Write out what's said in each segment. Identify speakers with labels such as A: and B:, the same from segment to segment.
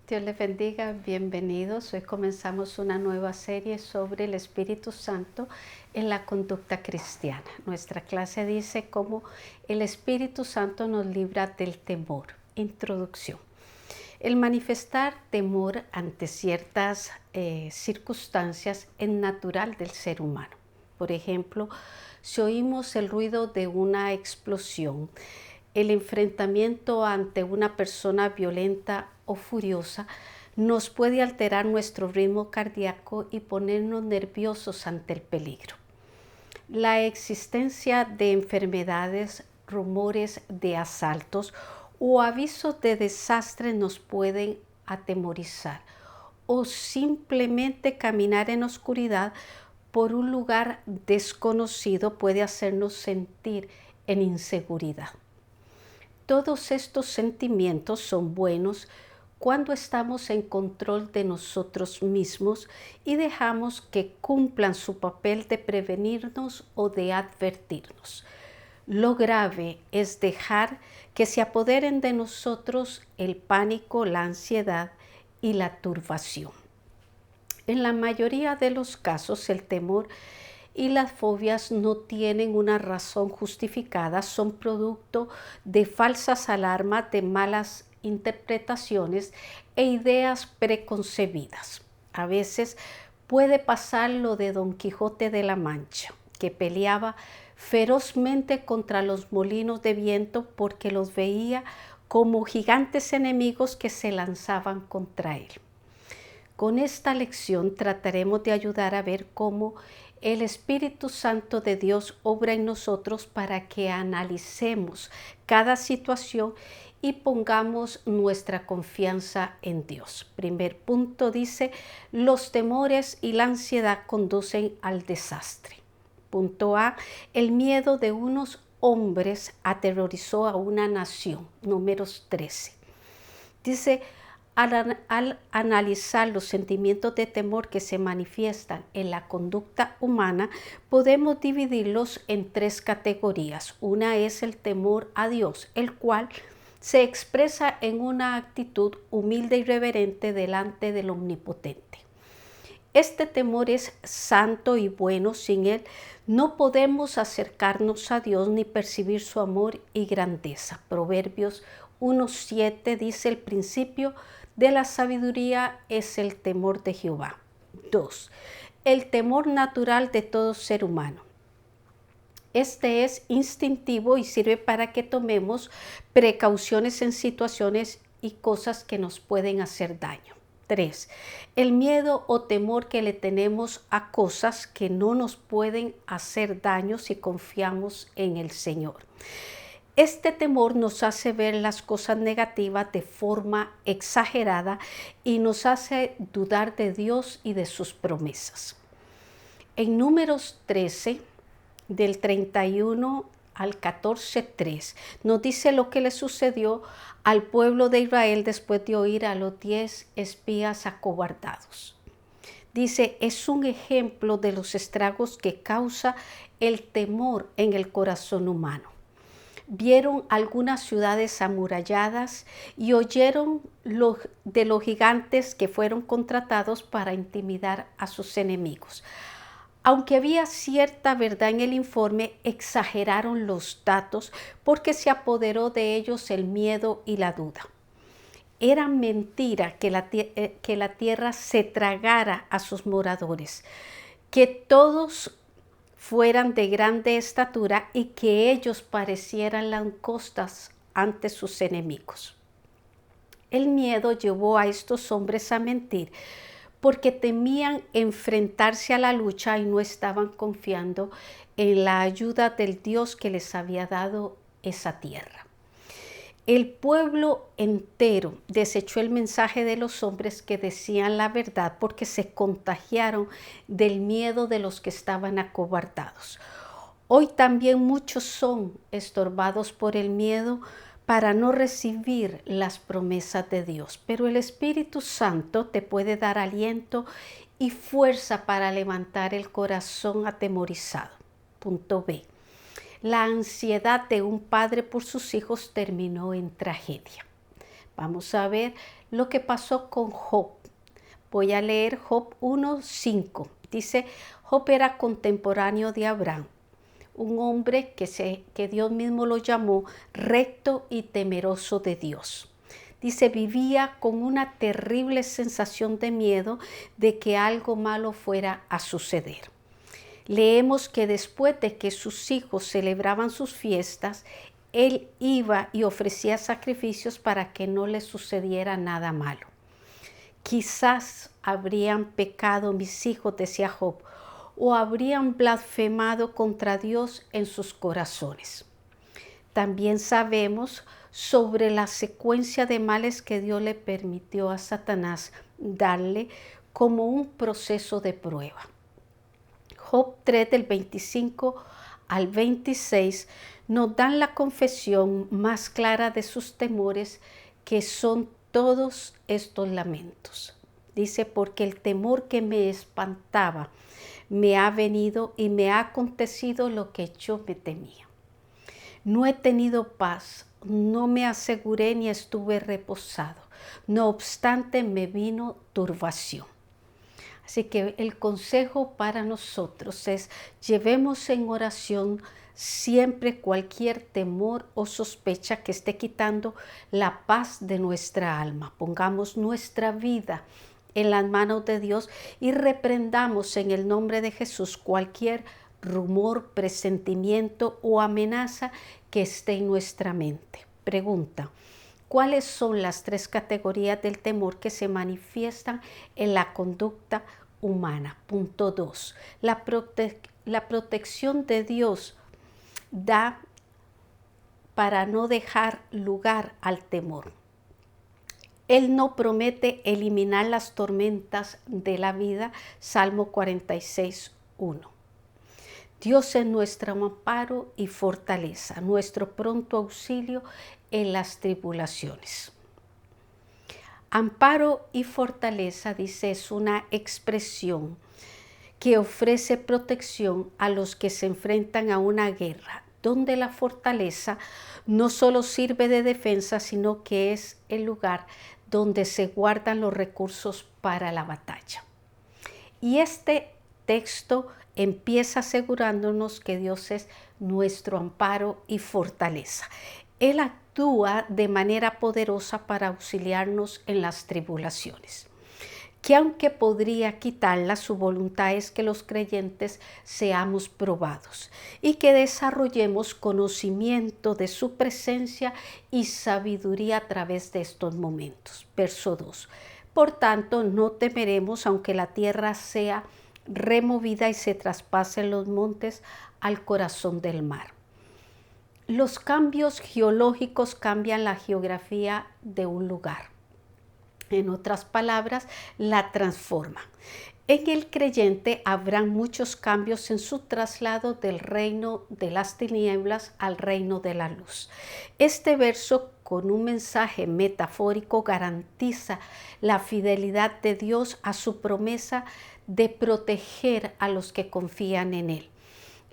A: Dios les bendiga, bienvenidos. Hoy comenzamos una nueva serie sobre el Espíritu Santo en la conducta cristiana. Nuestra clase dice cómo el Espíritu Santo nos libra del temor. Introducción. El manifestar temor ante ciertas circunstancias es natural del ser humano. Por ejemplo, si oímos el ruido de una explosión, el enfrentamiento ante una persona violenta o furiosa nos puede alterar nuestro ritmo cardíaco y ponernos nerviosos ante el peligro. La existencia de enfermedades, rumores de asaltos o avisos de desastre nos pueden atemorizar, o simplemente caminar en oscuridad por un lugar desconocido puede hacernos sentir en inseguridad. Todos estos sentimientos son buenos cuando estamos en control de nosotros mismos y dejamos que cumplan su papel de prevenirnos o de advertirnos. Lo grave es dejar que se apoderen de nosotros el pánico, la ansiedad y la turbación. En la mayoría de los casos, el temor y las fobias no tienen una razón justificada, son producto de falsas alarmas, de malas interpretaciones e ideas preconcebidas. A veces puede pasar lo de Don Quijote de la Mancha, que peleaba ferozmente contra los molinos de viento porque los veía como gigantes enemigos que se lanzaban contra él. Con esta lección trataremos de ayudar a ver cómo el Espíritu Santo de Dios obra en nosotros para que analicemos cada situación y pongamos nuestra confianza en Dios. Primer punto dice, los temores y la ansiedad conducen al desastre. Punto A, el miedo de unos hombres aterrorizó a una nación. Números 13. Dice, al analizar los sentimientos de temor que se manifiestan en la conducta humana, podemos dividirlos en tres categorías. Una es el temor a Dios, el cual se expresa en una actitud humilde y reverente delante del Omnipotente. Este temor es santo y bueno. Sin él no podemos acercarnos a Dios ni percibir su amor y grandeza. Proverbios 1:7 dice, el principio de la sabiduría es el temor de Jehová. 2. El temor natural de todo ser humano. Este es instintivo y sirve para que tomemos precauciones en situaciones y cosas que nos pueden hacer daño. 3. El miedo o temor que le tenemos a cosas que no nos pueden hacer daño si confiamos en el Señor. Este temor nos hace ver las cosas negativas de forma exagerada y nos hace dudar de Dios y de sus promesas. En Números 13, del 31 al 14:3, nos dice lo que le sucedió al pueblo de Israel después de oír a los 10 espías acobardados. Dice, es un ejemplo de los estragos que causa el temor en el corazón humano. Vieron algunas ciudades amuralladas y oyeron de los gigantes que fueron contratados para intimidar a sus enemigos. Aunque había cierta verdad en el informe, exageraron los datos porque se apoderó de ellos el miedo y la duda. Era mentira que la tierra se tragara a sus moradores, que todos fueran de grande estatura y que ellos parecieran langostas ante sus enemigos. El miedo llevó a estos hombres a mentir porque temían enfrentarse a la lucha y no estaban confiando en la ayuda del Dios que les había dado esa tierra. El pueblo entero desechó el mensaje de los hombres que decían la verdad porque se contagiaron del miedo de los que estaban acobardados. Hoy también muchos son estorbados por el miedo para no recibir las promesas de Dios. Pero el Espíritu Santo te puede dar aliento y fuerza para levantar el corazón atemorizado. Punto B. La ansiedad de un padre por sus hijos terminó en tragedia. Vamos a ver lo que pasó con Job. Voy a leer Job 1:5. Dice, Job era contemporáneo de Abraham, un hombre que Dios mismo lo llamó recto y temeroso de Dios. Dice, vivía con una terrible sensación de miedo de que algo malo fuera a suceder. Leemos que después de que sus hijos celebraban sus fiestas, él iba y ofrecía sacrificios para que no les sucediera nada malo. Quizás habrían pecado mis hijos, decía Job, o habrían blasfemado contra Dios en sus corazones. También sabemos sobre la secuencia de males que Dios le permitió a Satanás darle como un proceso de prueba. Job 3 del 25 al 26 nos dan la confesión más clara de sus temores, que son todos estos lamentos. Dice, porque el temor que me espantaba me ha venido y me ha acontecido lo que yo me temía. No he tenido paz, no me aseguré ni estuve reposado. No obstante, me vino turbación. Así que el consejo para nosotros es, llevemos en oración siempre cualquier temor o sospecha que esté quitando la paz de nuestra alma. Pongamos nuestra vida en las manos de Dios y reprendamos en el nombre de Jesús cualquier rumor, presentimiento o amenaza que esté en nuestra mente. Pregunta: ¿cuáles son las 3 categorías del temor que se manifiestan en la conducta humana? Punto 2. La protección de Dios da para no dejar lugar al temor. Él no promete eliminar las tormentas de la vida. Salmo 46:1. Dios es nuestro amparo y fortaleza, nuestro pronto auxilio en las tribulaciones. Amparo y fortaleza, dice, es una expresión que ofrece protección a los que se enfrentan a una guerra, donde la fortaleza no solo sirve de defensa, sino que es el lugar donde se guardan los recursos para la batalla. Y este texto empieza asegurándonos que Dios es nuestro amparo y fortaleza. Él actúa de manera poderosa para auxiliarnos en las tribulaciones, que aunque podría quitarla, su voluntad es que los creyentes seamos probados y que desarrollemos conocimiento de su presencia y sabiduría a través de estos momentos. Verso 2. Por tanto, no temeremos aunque la tierra sea removida y se traspasen los montes al corazón del mar. Los cambios geológicos cambian la geografía de un lugar. En otras palabras, la transforman. En el creyente habrán muchos cambios en su traslado del reino de las tinieblas al reino de la luz. Este verso, con un mensaje metafórico, garantiza la fidelidad de Dios a su promesa de proteger a los que confían en Él.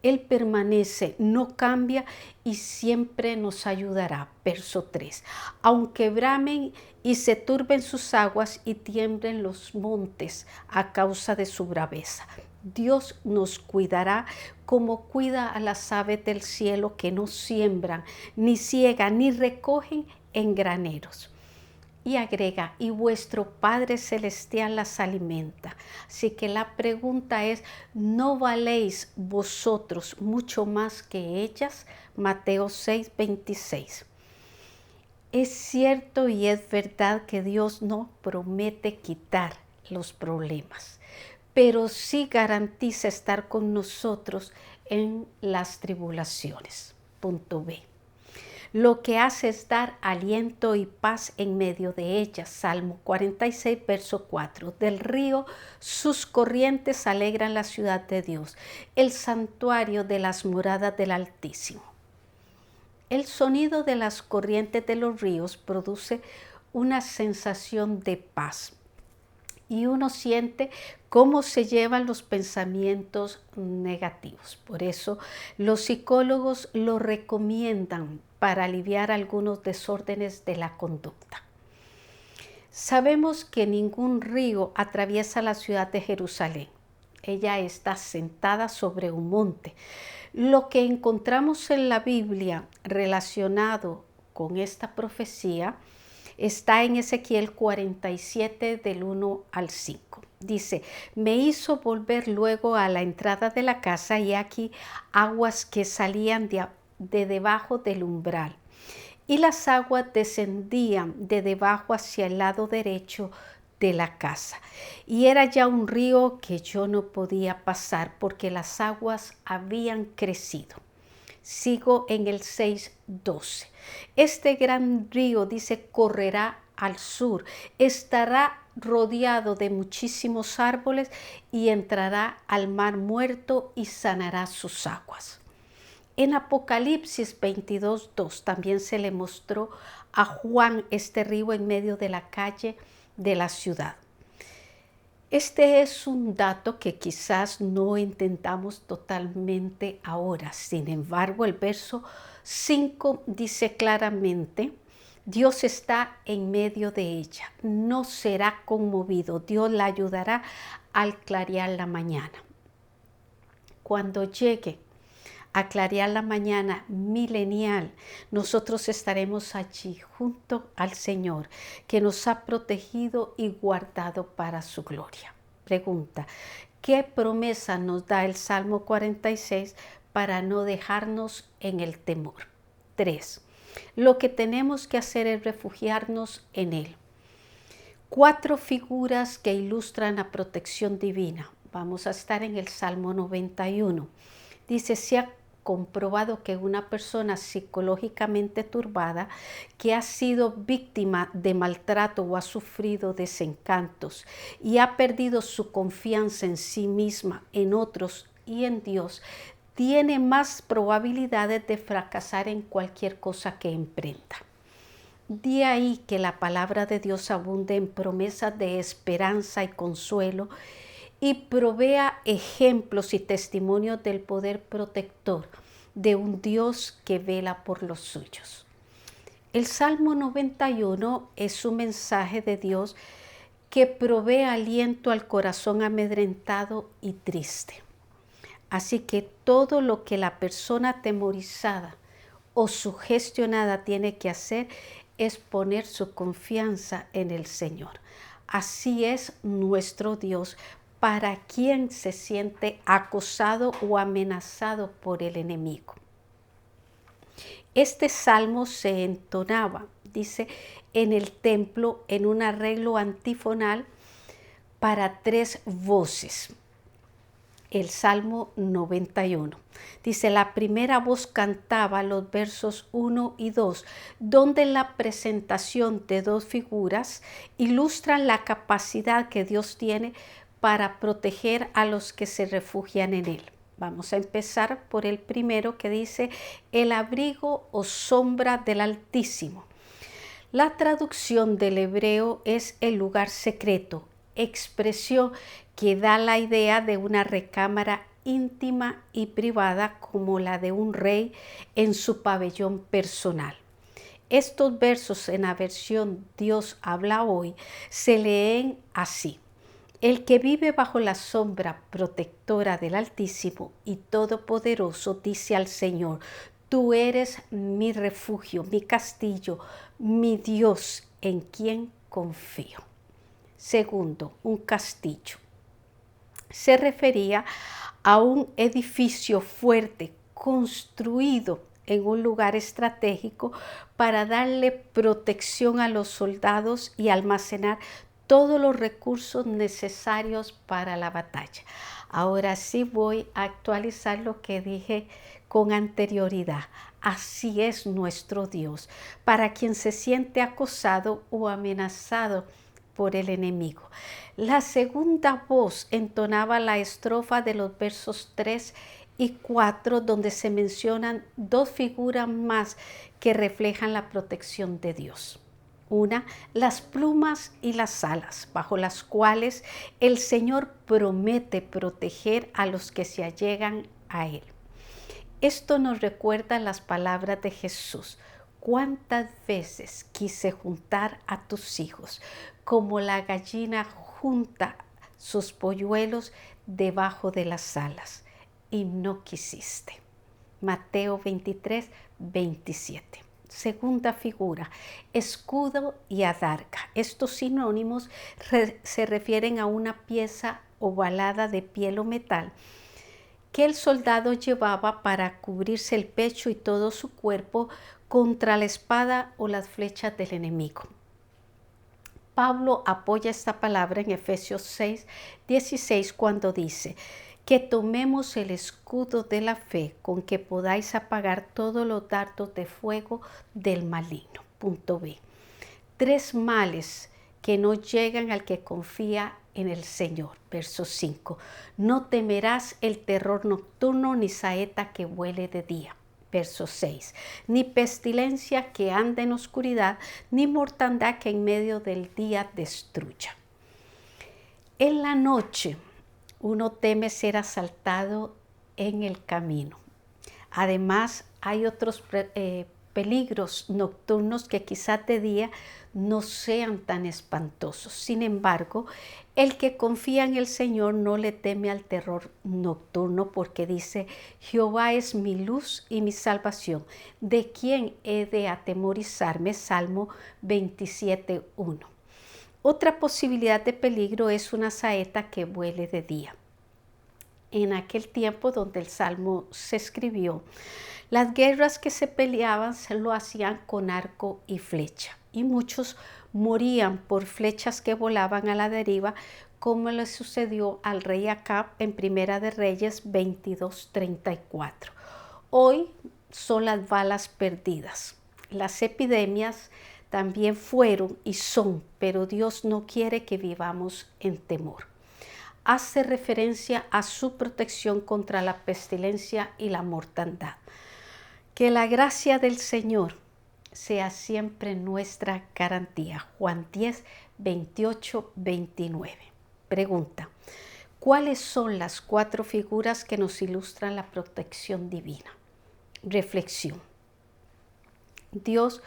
A: Él permanece, no cambia y siempre nos ayudará. Verso 3. Aunque bramen y se turben sus aguas y tiemblen los montes a causa de su braveza, Dios nos cuidará como cuida a las aves del cielo, que no siembran, ni ciegan, ni recogen en graneros. Y agrega, y vuestro Padre Celestial las alimenta. Así que la pregunta es, ¿no valéis vosotros mucho más que ellas? Mateo 6:26. Es cierto y es verdad que Dios no promete quitar los problemas, pero sí garantiza estar con nosotros en las tribulaciones. Punto B. Lo que hace es dar aliento y paz en medio de ellas. Salmo 46, verso 4. Del río sus corrientes alegran la ciudad de Dios, el santuario de las moradas del Altísimo. El sonido de las corrientes de los ríos produce una sensación de paz y uno siente cómo se llevan los pensamientos negativos. Por eso los psicólogos lo recomiendan para aliviar algunos desórdenes de la conducta. Sabemos que ningún río atraviesa la ciudad de Jerusalén. Ella está sentada sobre un monte. Lo que encontramos en la Biblia relacionado con esta profecía está en Ezequiel 47 del 1 al 5. Dice, me hizo volver luego a la entrada de la casa y aquí aguas que salían de debajo del umbral. Y las aguas descendían de debajo hacia el lado derecho de la casa. Y era ya un río que yo no podía pasar porque las aguas habían crecido. Sigo en el 6:12. Este gran río, dice, correrá al sur, estará rodeado de muchísimos árboles y entrará al mar muerto y sanará sus aguas. En Apocalipsis 22:2 también se le mostró a Juan este río en medio de la calle de la ciudad. Este es un dato que quizás no entendamos totalmente ahora. Sin embargo, el verso 5 dice claramente, Dios está en medio de ella, no será conmovido, Dios la ayudará al clarear la mañana. Cuando llegue a clarear la mañana milenial, nosotros estaremos allí junto al Señor, que nos ha protegido y guardado para su gloria. Pregunta, ¿qué promesa nos da el Salmo 46 para no dejarnos en el temor? 3. Lo que tenemos que hacer es refugiarnos en Él. 4 figuras que ilustran la protección divina. Vamos a estar en el Salmo 91. Dice, se ha comprobado que una persona psicológicamente turbada que ha sido víctima de maltrato o ha sufrido desencantos y ha perdido su confianza en sí misma, en otros y en Dios, tiene más probabilidades de fracasar en cualquier cosa que emprenda. De ahí que la palabra de Dios abunde en promesas de esperanza y consuelo y provea ejemplos y testimonios del poder protector de un Dios que vela por los suyos. El Salmo 91 es un mensaje de Dios que provee aliento al corazón amedrentado y triste. Así que todo lo que la persona atemorizada o sugestionada tiene que hacer es poner su confianza en el Señor. Así es nuestro Dios para quien se siente acosado o amenazado por el enemigo. Este salmo se entonaba, dice, en el templo en un arreglo antifonal para 3 voces. El Salmo 91. Dice, la primera voz cantaba los versos 1 y 2, donde la presentación de 2 figuras ilustran la capacidad que Dios tiene para proteger a los que se refugian en Él. Vamos a empezar por el primero que dice, el abrigo o sombra del Altísimo. La traducción del hebreo es el lugar secreto, expresión que da la idea de una recámara íntima y privada como la de un rey en su pabellón personal. Estos versos en la versión Dios habla hoy se leen así. El que vive bajo la sombra protectora del Altísimo y Todopoderoso dice al Señor, tú eres mi refugio, mi castillo, mi Dios en quien confío. Segundo, un castillo. Se refería a un edificio fuerte construido en un lugar estratégico para darle protección a los soldados y almacenar todos los recursos necesarios para la batalla. Ahora sí voy a actualizar lo que dije con anterioridad. Así es nuestro Dios, para quien se siente acosado o amenazado por el enemigo. La segunda voz entonaba la estrofa de los versos 3 y 4, donde se mencionan 2 figuras más que reflejan la protección de Dios. Una, las plumas y las alas, bajo las cuales el Señor promete proteger a los que se allegan a Él. Esto nos recuerda las palabras de Jesús cuántas veces quise juntar a tus hijos, como la gallina junta sus polluelos debajo de las alas, y no quisiste. Mateo 23, 27. Segunda figura, escudo y adarga. Estos sinónimos se refieren a una pieza ovalada de piel o metal que el soldado llevaba para cubrirse el pecho y todo su cuerpo contra la espada o las flechas del enemigo. Pablo apoya esta palabra en Efesios 6, 16 cuando dice que tomemos el escudo de la fe con que podáis apagar todos los dardos de fuego del maligno. Punto B. 3 males que no llegan al que confía en el Señor. Verso 5. No temerás el terror nocturno ni saeta que vuele de día. Verso 6. Ni pestilencia que anda en oscuridad, ni mortandad que en medio del día destruya. En la noche uno teme ser asaltado en el camino. Además, hay otros peligros nocturnos que quizás de día no sean tan espantosos. Sin embargo, el que confía en el Señor no le teme al terror nocturno, porque dice: Jehová es mi luz y mi salvación. ¿De quién he de atemorizarme? Salmo 27:1. Otra posibilidad de peligro es una saeta que vuele de día. En aquel tiempo donde el Salmo se escribió, las guerras que se peleaban se lo hacían con arco y flecha, y muchos morían por flechas que volaban a la deriva, como le sucedió al rey Acab en Primera de Reyes 22:34. Hoy son las balas perdidas. Las epidemias también fueron y son, pero Dios no quiere que vivamos en temor. Hace referencia a su protección contra la pestilencia y la mortandad. Que la gracia del Señor sea siempre nuestra garantía. Juan 10, 28, 29. Pregunta: ¿cuáles son las 4 figuras que nos ilustran la protección divina? Reflexión. Dios,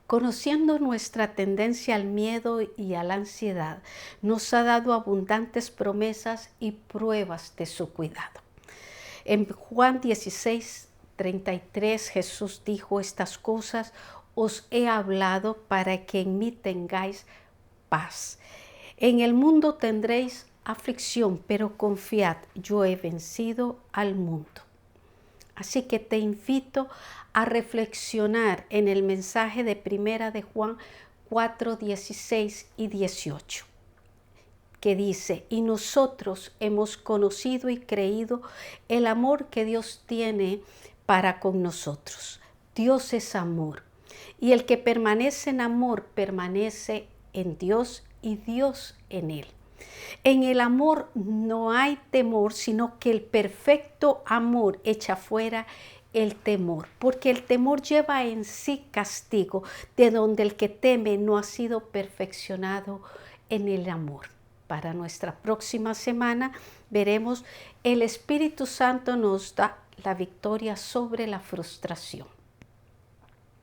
A: conociendo nuestra tendencia al miedo y a la ansiedad, nos ha dado abundantes promesas y pruebas de su cuidado. En Juan 16:33 Jesús dijo: estas cosas os he hablado para que en mí tengáis paz. En el mundo tendréis aflicción, pero confiad, yo he vencido al mundo. Así que te invito a reflexionar en el mensaje de Primera de Juan 4, 16 y 18, que dice: y nosotros hemos conocido y creído el amor que Dios tiene para con nosotros. Dios es amor, y el que permanece en amor permanece en Dios y Dios en él. En el amor no hay temor, sino que el perfecto amor echa fuera el temor, porque el temor lleva en sí castigo, de donde el que teme no ha sido perfeccionado en el amor. Para nuestra próxima semana veremos: el Espíritu Santo nos da la victoria sobre la frustración.